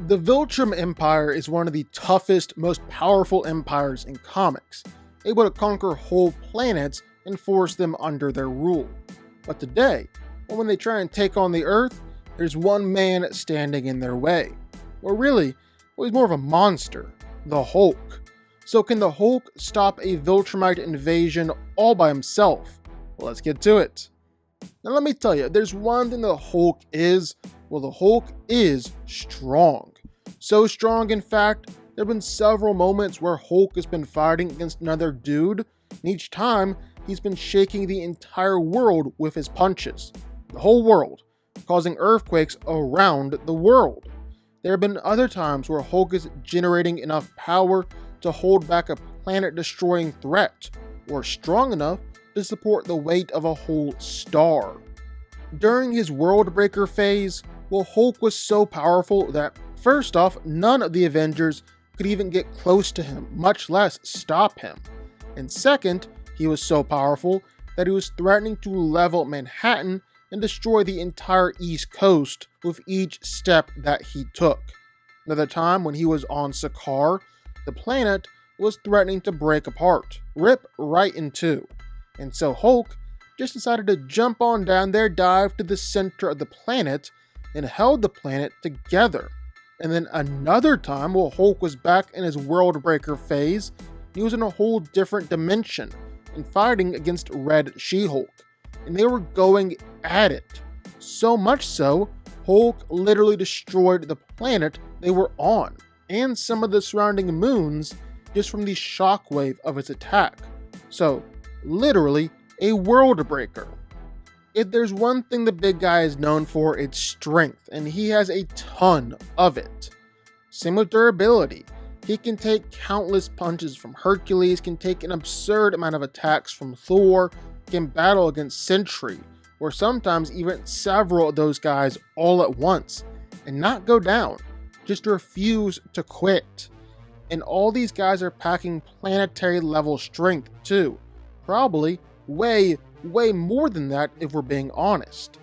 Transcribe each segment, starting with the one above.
The Viltrum Empire is one of the toughest, most powerful empires in comics, able to conquer whole planets and force them under their rule. But today, when they try and take on the Earth, there's one man standing in their way. Or really, he's more of a monster, the Hulk. So can the Hulk stop a Viltrumite invasion all by himself? Well, let's get to it. Now let me tell you, there's one thing the Hulk is. Well, the Hulk is strong. So strong, in fact, there have been several moments where Hulk has been fighting against another dude, and each time he's been shaking the entire world with his punches. The whole world, causing earthquakes around the world. There have been other times where Hulk is generating enough power to hold back a planet-destroying threat, or strong enough to support the weight of a whole star. During his World Breaker phase, well, Hulk was so powerful that, first off, none of the Avengers could even get close to him, much less stop him. And second, he was so powerful that he was threatening to level Manhattan and destroy the entire East Coast with each step that he took. Another time when he was on Sakaar, the planet was threatening to break apart, rip right in two. And so Hulk just decided to jump on down there, dive to the center of the planet, and held the planet together. And then another time, while Hulk was back in his World Breaker phase, he was in a whole different dimension and fighting against Red She-Hulk. And they were going at it. So much so, Hulk literally destroyed the planet they were on, and some of the surrounding moons, just from the shockwave of its attack. So, literally, a world breaker. If there's one thing the big guy is known for, it's strength, and he has a ton of it. Same with durability. He can take countless punches from Hercules, can take an absurd amount of attacks from Thor, can battle against Sentry, or sometimes even several of those guys all at once, and not go down, just refuse to quit. And all these guys are packing planetary level strength too. Probably way more than that if we're being honest.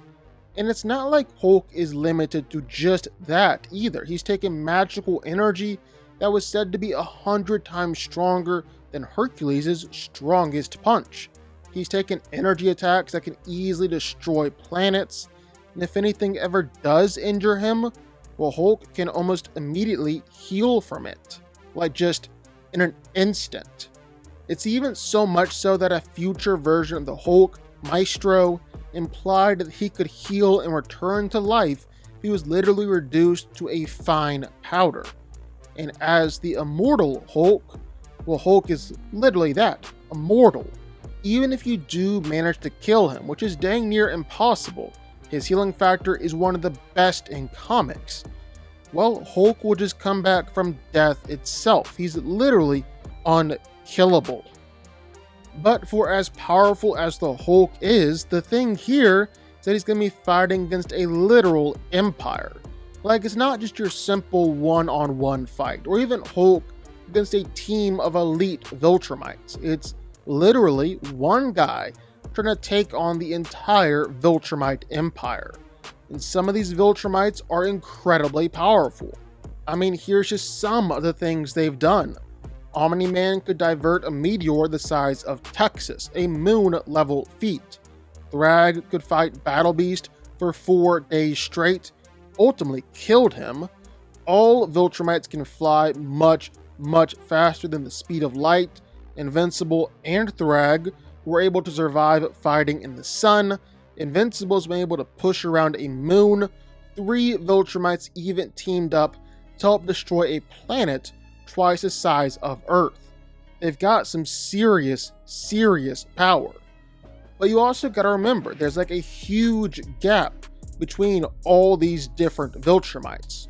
And it's not like Hulk is limited to just that either. He's taken magical energy that was said to be 100 times stronger than Hercules' strongest punch. He's taken energy attacks that can easily destroy planets, and if anything ever does injure him, well, Hulk can almost immediately heal from it, like just in an instant. It's even so much so that a future version of the Hulk, Maestro, implied that he could heal and return to life if he was literally reduced to a fine powder. And as the immortal Hulk, well, Hulk is literally that, immortal. Even if you do manage to kill him, which is dang near impossible, his healing factor is one of the best in comics. Well, Hulk will just come back from death itself. He's literally unkillable. But for as powerful as the Hulk is, the thing here is that he's going to be fighting against a literal empire. Like, it's not just your simple one-on-one fight, or even Hulk against a team of elite Viltrumites. It's literally one guy trying to take on the entire Viltrumite empire. And some of these Viltrumites are incredibly powerful. I mean, here's just some of the things they've done. Omni-Man could divert a meteor the size of Texas, a moon-level feat. Thrag could fight Battle Beast for 4 days straight, ultimately killed him. All Viltrumites can fly much faster than the speed of light. Invincible and Thrag were able to survive fighting in the sun. Invincible's been able to push around a moon. 3 Viltrumites even teamed up to help destroy a planet twice the size of Earth. They've got some serious power. But you also gotta remember, there's like a huge gap between all these different Viltrumites.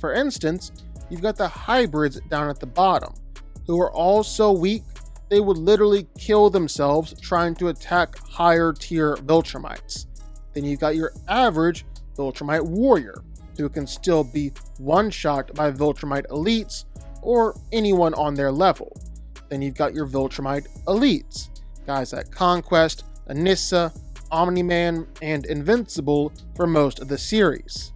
For instance, you've got the hybrids down at the bottom, who are all so weak they would literally kill themselves trying to attack higher tier Viltrumites. Then you've got your average Viltrumite warrior, who can still be one-shot by Viltrumite elites or anyone on their level. Then you've got your Viltrumite elites, guys like Conquest, Anissa, Omni-Man, and Invincible for most of the series.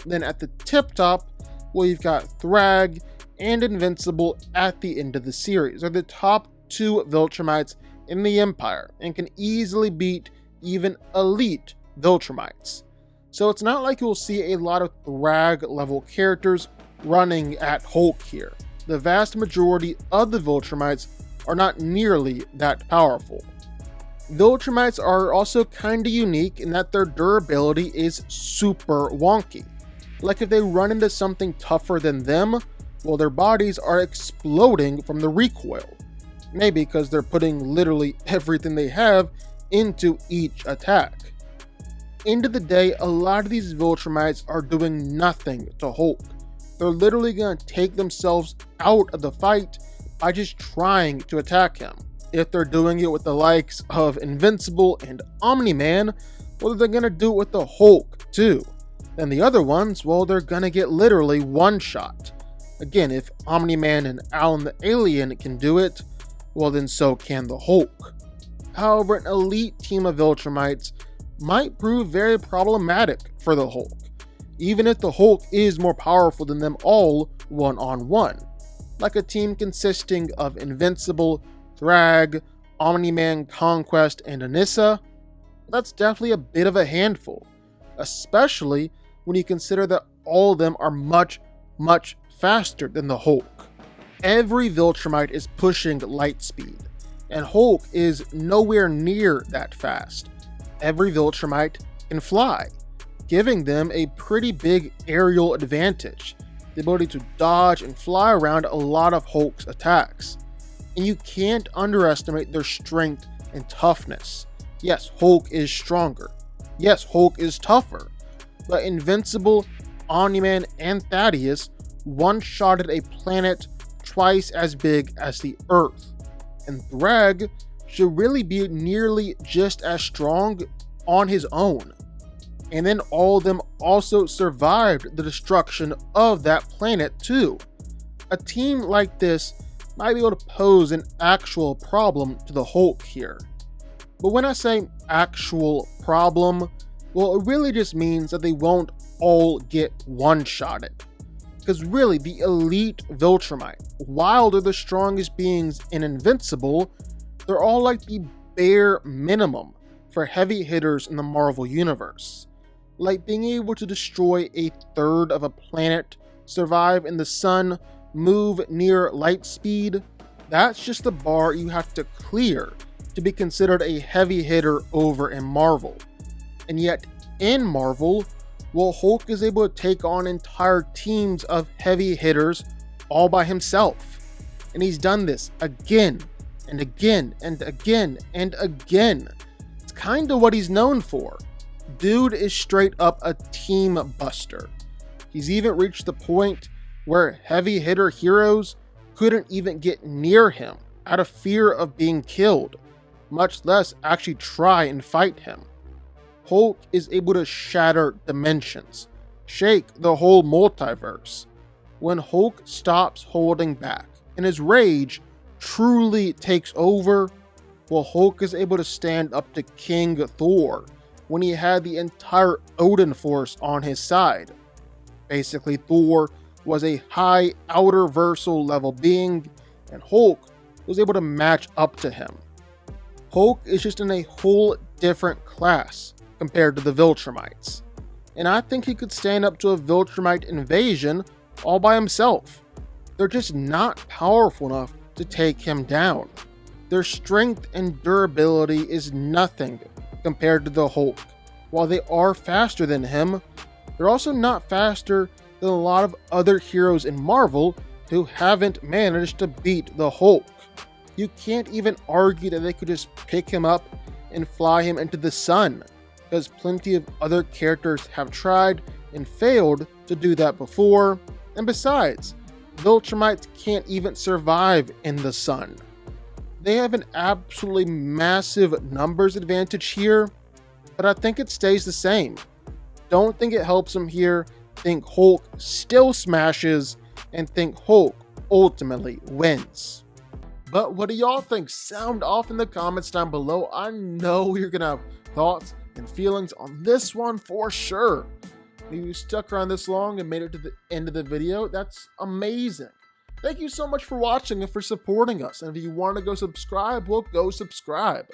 Then at the tip top, well, you've got Thrag and Invincible at the end of the series. They're the top 2 Viltrumites in the Empire and can easily beat even elite Viltrumites. So it's not like you'll see a lot of Thrag level characters running at Hulk here. The vast majority of the Viltrumites are not nearly that powerful. Viltrumites are also kinda unique in that their durability is super wonky. Like if they run into something tougher than them, well, their bodies are exploding from the recoil. Maybe because they're putting literally everything they have into each attack. End of the day, a lot of these Viltrumites are doing nothing to Hulk. They're literally going to take themselves out of the fight by just trying to attack him. If they're doing it with the likes of Invincible and Omni-Man, well, they're going to do it with the Hulk too. Then the other ones, well, they're going to get literally one shot. Again, if Omni-Man and Alan the Alien can do it, well, then so can the Hulk. However, an elite team of Viltrumites might prove very problematic for the Hulk, even if the Hulk is more powerful than them all one-on-one. Like a team consisting of Invincible, Thrag, Omni-Man, Conquest, and Anissa, that's definitely a bit of a handful, especially when you consider that all of them are much, much faster than the Hulk. Every Viltrumite is pushing light speed, and Hulk is nowhere near that fast. Every Viltrumite can fly, giving them a pretty big aerial advantage, the ability to dodge and fly around a lot of Hulk's attacks. And you can't underestimate their strength and toughness. Yes, Hulk is stronger. Yes, Hulk is tougher. But Invincible, Omni-Man, and Thaddeus one-shotted a planet twice as big as the Earth. And Thrag should really be nearly just as strong on his own. And then all of them also survived the destruction of that planet too. A team like this might be able to pose an actual problem to the Hulk here. But when I say actual problem, well, it really just means that they won't all get one-shotted. Because really, the elite Viltrumite, while they're the strongest beings in Invincible, they're all like the bare minimum for heavy hitters in the Marvel Universe. Like being able to destroy a third of a planet, survive in the sun, move near light speed, that's just the bar you have to clear to be considered a heavy hitter over in Marvel. And yet, in Marvel, well, Hulk is able to take on entire teams of heavy hitters all by himself. And he's done this again and again and again and again. It's kind of what he's known for. Dude is straight up a team buster. He's even reached the point where heavy hitter heroes couldn't even get near him out of fear of being killed, much less actually try and fight him. Hulk is able to shatter dimensions, shake the whole multiverse. When Hulk stops holding back and his rage truly takes over, well, Hulk is able to stand up to King Thor when he had the entire Odin force on his side. Basically, Thor was a high outer versal level being, and Hulk was able to match up to him. Hulk is just in a whole different class compared to the Viltrumites, and I think he could stand up to a Viltrumite invasion all by himself. They're just not powerful enough to take him down. Their strength and durability is nothing compared to the Hulk. While they are faster than him, they're also not faster than a lot of other heroes in Marvel who haven't managed to beat the Hulk. You can't even argue that they could just pick him up and fly him into the sun, because plenty of other characters have tried and failed to do that before, and besides, Viltrumites can't even survive in the sun. They have an absolutely massive numbers advantage here, but I think it stays the same. Don't think it helps them here, think Hulk still smashes, and think Hulk ultimately wins. But what do y'all think? Sound off in the comments down below. I know you're gonna have thoughts and feelings on this one for sure. If you stuck around this long and made it to the end of the video, that's amazing. Thank you so much for watching and for supporting us. And if you want to go subscribe, well, go subscribe.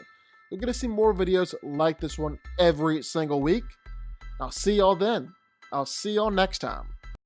You're going to see more videos like this one every single week. I'll see y'all then. I'll see y'all next time.